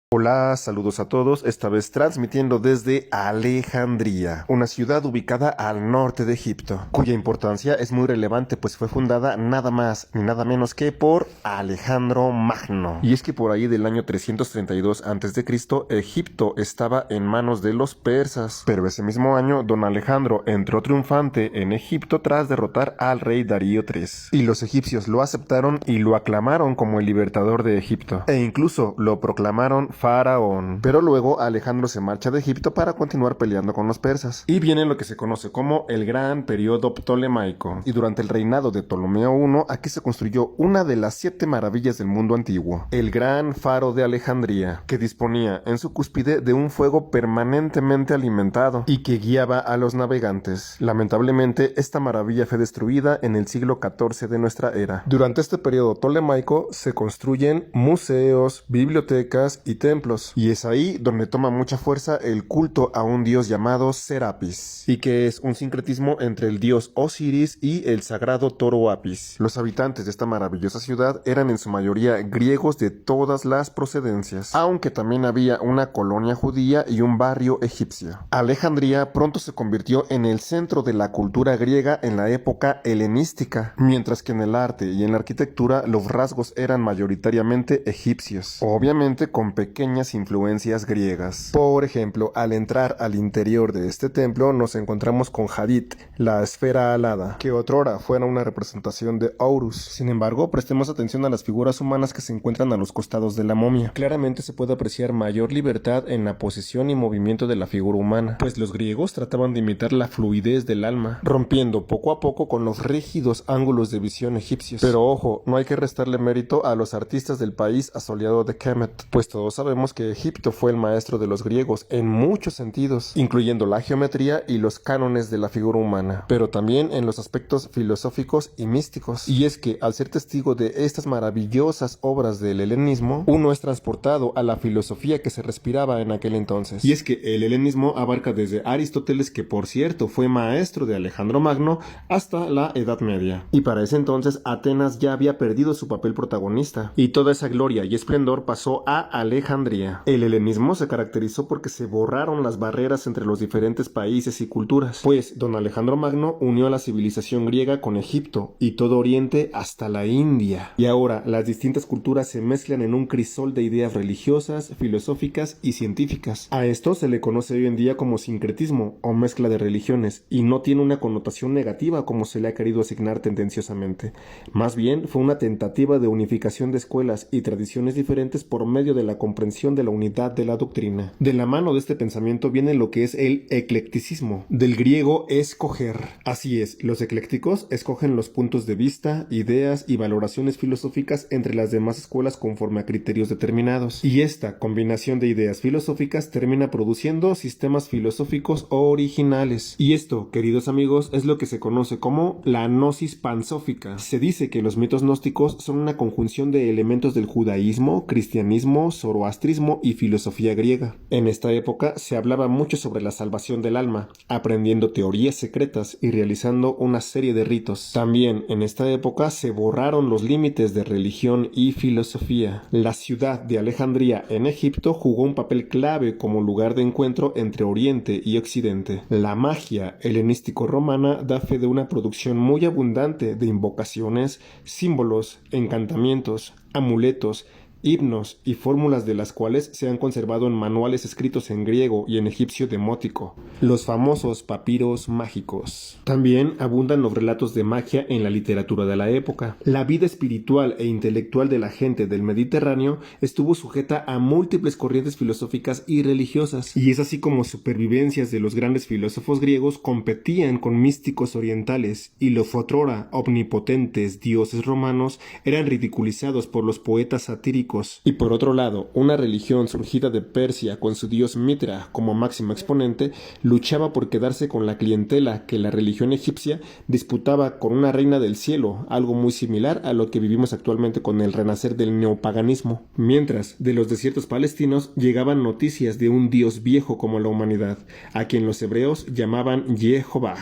Hola, saludos a todos, esta vez transmitiendo desde Alejandría, una ciudad ubicada al norte de Egipto, cuya importancia es muy relevante pues fue fundada nada más ni nada menos que por Alejandro Magno. Y es que por ahí del año 332 a.C., Egipto estaba en manos de los persas, pero ese mismo año don Alejandro entró triunfante en Egipto tras derrotar al rey Darío III. Y los egipcios lo aceptaron y lo aclamaron como el libertador de Egipto, e incluso lo proclamaron faraón. Pero luego Alejandro se marcha de Egipto para continuar peleando con los persas. Y viene lo que se conoce como el Gran Periodo Ptolemaico. Y durante el reinado de Ptolomeo I, aquí se construyó una de las 7 maravillas del mundo antiguo, el Gran Faro de Alejandría, que disponía en su cúspide de un fuego permanentemente alimentado y que guiaba a los navegantes. Lamentablemente, esta maravilla fue destruida en el siglo XIV de nuestra era. Durante este periodo ptolemaico se construyen museos, bibliotecas y templos, y es ahí donde toma mucha fuerza el culto a un dios llamado Serapis, y que es un sincretismo entre el dios Osiris y el sagrado toro Apis. Los habitantes de esta maravillosa ciudad eran en su mayoría griegos de todas las procedencias, aunque también había una colonia judía y un barrio egipcio. Alejandría pronto se convirtió en el centro de la cultura griega en la época helenística, mientras que en el arte y en la arquitectura los rasgos eran mayoritariamente egipcios, obviamente con pequeñas influencias griegas. Por ejemplo, al entrar al interior de este templo nos encontramos con Hadit, la esfera alada, que otrora fuera una representación de Horus. Sin embargo, prestemos atención a las figuras humanas que se encuentran a los costados de la momia. Claramente se puede apreciar mayor libertad en la posición y movimiento de la figura humana, pues los griegos trataban de imitar la fluidez del alma, rompiendo poco a poco con los rígidos ángulos de visión egipcios. Pero ojo, no hay que restarle mérito a los artistas del país asoleado de Kemet, pues todos sabemos que Egipto fue el maestro de los griegos en muchos sentidos, incluyendo la geometría y los cánones de la figura humana, pero también en los aspectos filosóficos y místicos. Y es que al ser testigo de estas maravillosas obras del helenismo, uno es transportado a la filosofía que se respiraba en aquel entonces. Y es que el helenismo abarca desde Aristóteles, que por cierto fue maestro de Alejandro Magno, hasta la Edad Media. Y para ese entonces Atenas ya había perdido su papel protagonista, y toda esa gloria y esplendor pasó a Alejandría. El helenismo se caracterizó porque se borraron las barreras entre los diferentes países y culturas, pues don Alejandro Magno unió a la civilización griega con Egipto y todo Oriente hasta la India. Y ahora las distintas culturas se mezclan en un crisol de ideas religiosas, filosóficas y científicas. A esto se le conoce hoy en día como sincretismo o mezcla de religiones, y no tiene una connotación negativa como se le ha querido asignar tendenciosamente. Más bien fue una tentativa de unificación de escuelas y tradiciones diferentes por medio de la comprensión de la unidad de la doctrina. De la mano de este pensamiento viene lo que es el eclecticismo, del griego escoger. Así es, los eclécticos escogen los puntos de vista, ideas y valoraciones filosóficas entre las demás escuelas conforme a criterios determinados. Y esta combinación de ideas filosóficas termina produciendo sistemas filosóficos originales. Y esto, queridos amigos, es lo que se conoce como la gnosis pansófica. Se dice que los mitos gnósticos son una conjunción de elementos del judaísmo, cristianismo, zoroastrismo y filosofía griega. En esta época se hablaba mucho sobre la salvación del alma, aprendiendo teorías secretas y realizando una serie de ritos. También en esta época se borraron los límites de religión y filosofía. La ciudad de Alejandría en Egipto jugó un papel clave como lugar de encuentro entre Oriente y Occidente. La magia helenístico-romana da fe de una producción muy abundante de invocaciones, símbolos, encantamientos, amuletos, himnos y fórmulas, de las cuales se han conservado en manuales escritos en griego y en egipcio demótico, los famosos papiros mágicos. También abundan los relatos de magia en la literatura de la época. La vida espiritual e intelectual de la gente del Mediterráneo estuvo sujeta a múltiples corrientes filosóficas y religiosas, y es así como supervivencias de los grandes filósofos griegos competían con místicos orientales, y los otrora omnipotentes dioses romanos eran ridiculizados por los poetas satíricos. Y por otro lado, una religión surgida de Persia con su dios Mitra como máximo exponente luchaba por quedarse con la clientela que la religión egipcia disputaba con una reina del cielo, algo muy similar a lo que vivimos actualmente con el renacer del neopaganismo. Mientras, de los desiertos palestinos llegaban noticias de un dios viejo como la humanidad, a quien los hebreos llamaban Jehová.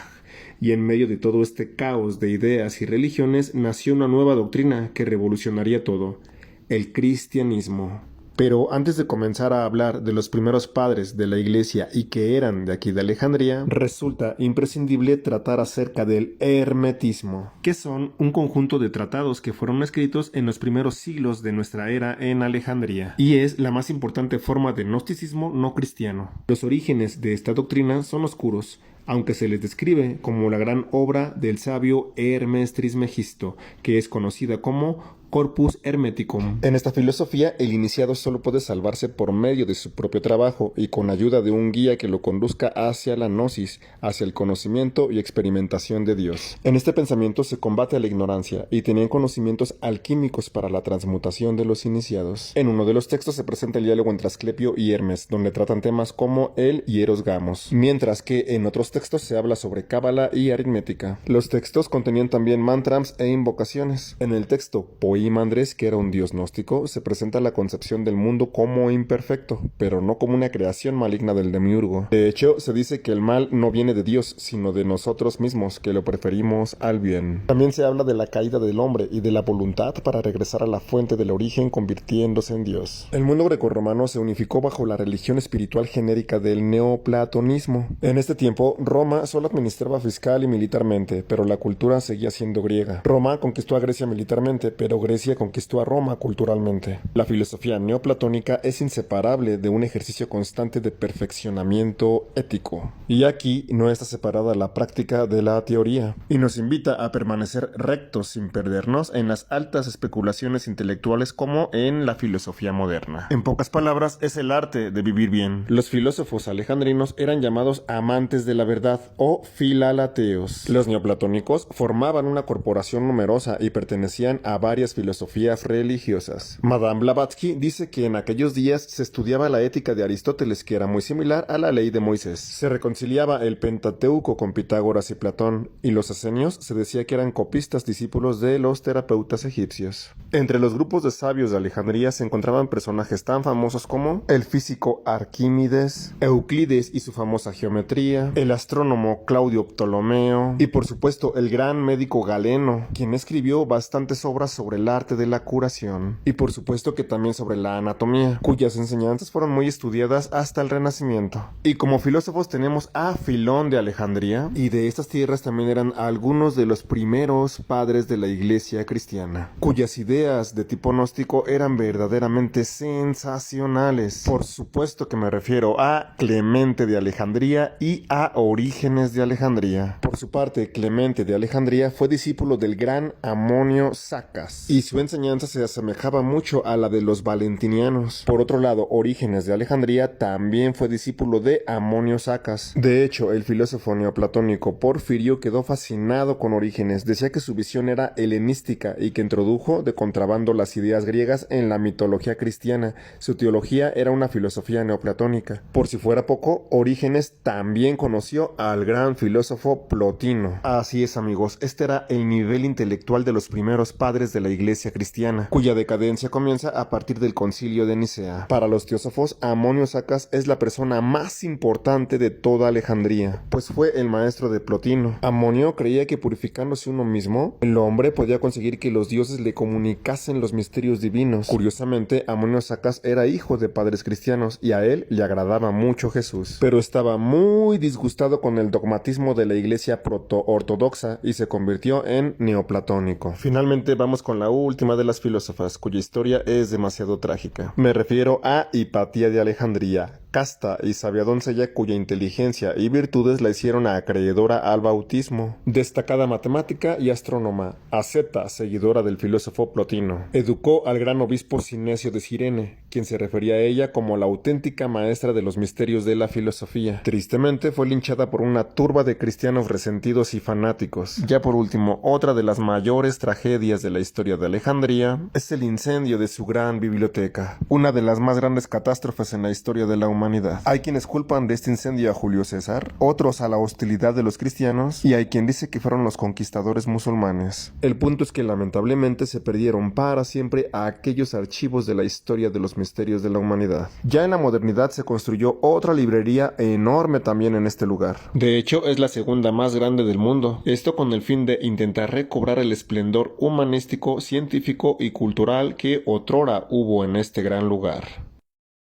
Y en medio de todo este caos de ideas y religiones nació una nueva doctrina que revolucionaría todo: el cristianismo. Pero antes de comenzar a hablar de los primeros padres de la iglesia y que eran de aquí de Alejandría, resulta imprescindible tratar acerca del hermetismo, que son un conjunto de tratados que fueron escritos en los primeros siglos de nuestra era en Alejandría, y es la más importante forma de gnosticismo no cristiano. Los orígenes de esta doctrina son oscuros, aunque se les describe como la gran obra del sabio Hermes Trismegisto, que es conocida como Corpus Hermeticum. En esta filosofía, el iniciado solo puede salvarse por medio de su propio trabajo y con ayuda de un guía que lo conduzca hacia la gnosis, hacia el conocimiento y experimentación de Dios. En este pensamiento se combate a la ignorancia y tenían conocimientos alquímicos para la transmutación de los iniciados. En uno de los textos se presenta el diálogo entre Asclepio y Hermes, donde tratan temas como el hieros gamos, mientras que en otros textos se habla sobre cábala y aritmética. Los textos contenían también mantras e invocaciones. En el texto Poimandres, que era un dios gnóstico, se presenta la concepción del mundo como imperfecto, pero no como una creación maligna del demiurgo. De hecho, se dice que el mal no viene de Dios, sino de nosotros mismos, que lo preferimos al bien. También se habla de la caída del hombre y de la voluntad para regresar a la fuente del origen convirtiéndose en Dios. El mundo grecorromano se unificó bajo la religión espiritual genérica del neoplatonismo. En este tiempo, Roma solo administraba fiscal y militarmente, pero la cultura seguía siendo griega. Roma conquistó a Grecia militarmente, pero Grecia conquistó a Roma culturalmente. La filosofía neoplatónica es inseparable de un ejercicio constante de perfeccionamiento ético. Y aquí no está separada la práctica de la teoría, y nos invita a permanecer rectos sin perdernos en las altas especulaciones intelectuales como en la filosofía moderna. En pocas palabras, es el arte de vivir bien. Los filósofos alejandrinos eran llamados amantes de la verdad o filalateos. Los neoplatónicos formaban una corporación numerosa y pertenecían a varias filosofías religiosas. Madame Blavatsky dice que en aquellos días se estudiaba la ética de Aristóteles, que era muy similar a la ley de Moisés. Se reconciliaba el Pentateuco con Pitágoras y Platón, y los esenios se decía que eran copistas discípulos de los terapeutas egipcios. Entre los grupos de sabios de Alejandría se encontraban personajes tan famosos como el físico Arquímedes, Euclides y su famosa geometría, el astrónomo Claudio Ptolomeo y por supuesto el gran médico Galeno, quien escribió bastantes obras sobre el arte de la curación, y por supuesto que también sobre la anatomía, cuyas enseñanzas fueron muy estudiadas hasta el Renacimiento. Y como filósofos tenemos a Filón de Alejandría, y de estas tierras también eran algunos de los primeros padres de la iglesia cristiana, cuyas ideas de tipo gnóstico eran verdaderamente sensacionales. Por supuesto que me refiero a Clemente de Alejandría y a Orígenes de Alejandría. Por su parte, Clemente de Alejandría fue discípulo del gran Amonio Sacas, y su enseñanza se asemejaba mucho a la de los valentinianos. Por otro lado, Orígenes de Alejandría también fue discípulo de Amonio Sacas. De hecho, el filósofo neoplatónico Porfirio quedó fascinado con Orígenes. Decía que su visión era helenística y que introdujo de contrabando las ideas griegas en la mitología cristiana. Su teología era una filosofía neoplatónica. Por si fuera poco, Orígenes también conoció al gran filósofo Plotino. Así es, amigos, este era el nivel intelectual de los primeros padres de la iglesia cristiana, cuya decadencia comienza a partir del concilio de Nicea. Para los teósofos, Amonio Sacas es la persona más importante de toda Alejandría, pues fue el maestro de Plotino. Amonio creía que purificándose uno mismo, el hombre podía conseguir que los dioses le comunicasen los misterios divinos. Curiosamente, Amonio Sacas era hijo de padres cristianos y a él le agradaba mucho Jesús, pero estaba muy disgustado con el dogmatismo de la iglesia proto-ortodoxa y se convirtió en neoplatónico. Finalmente vamos con la última de las filósofas, cuya historia es demasiado trágica. Me refiero a Hipatía de Alejandría, casta y sabia doncella cuya inteligencia y virtudes la hicieron acreedora al bautismo. Destacada matemática y astrónoma, asceta, seguidora del filósofo Plotino. Educó al gran obispo Sinesio de Cirene, quien se refería a ella como la auténtica maestra de los misterios de la filosofía. Tristemente fue linchada por una turba de cristianos resentidos y fanáticos. Ya por último, otra de las mayores tragedias de la historia de Alejandría es el incendio de su gran biblioteca, una de las más grandes catástrofes en la historia de la humanidad. Hay quienes culpan de este incendio a Julio César, otros a la hostilidad de los cristianos, y hay quien dice que fueron los conquistadores musulmanes. El punto es que lamentablemente se perdieron para siempre a aquellos archivos de la historia de los misterios de la humanidad. Ya en la modernidad se construyó otra librería enorme también en este lugar. De hecho, es la segunda más grande del mundo. Esto con el fin de intentar recobrar el esplendor humanístico, científico y cultural que otrora hubo en este gran lugar.